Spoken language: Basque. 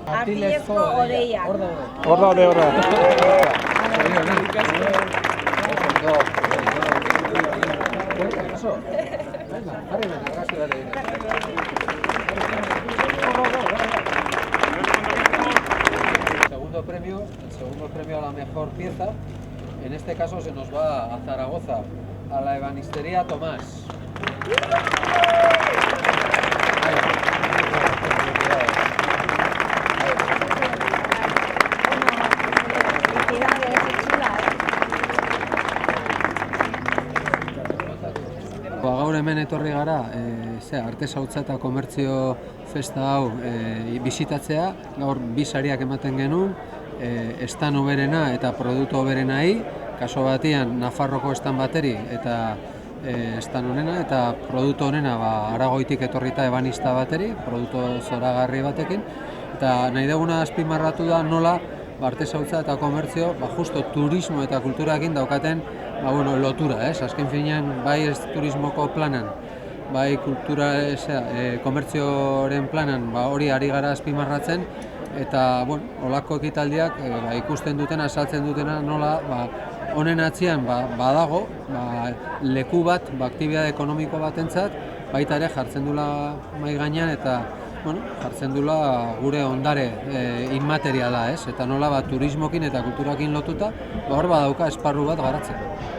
Artilezko odeiak. Hor daude. El segundo premio a la mejor pieza, en este caso se nos va a Zaragoza, a la ebanistería Tomás. Gaur hemen etorri gara, artesautza eta komertzio festa hau bisitatzea. Gaur bi sariak ematen genuen, estan oberena eta produktu oberenai, kaso batean Nafarroko estan bateri eta estan honena, eta produktu honena Aragoitik etorrita ebanista bateri, produktu zoragarri batekin. Eta nahi duguna azpimarratu da nola artesautza eta komertzio justo turismo eta kulturakin daukaten lotura, azken finean bai turismoko planan, bai komertzioaren planan hori ari gara azpimarratzen, eta olako ekitaldiak ikusten dutena, azaltzen dutena nola honen atzean badago leku bat, aktibitate ekonomiko batentzat, baita ere jartzen dula mahai gainean eta jartzen dula gure ondare inmateriala, eta nola turismokin eta kulturakin lotuta hor badauka esparru bat garatzeko.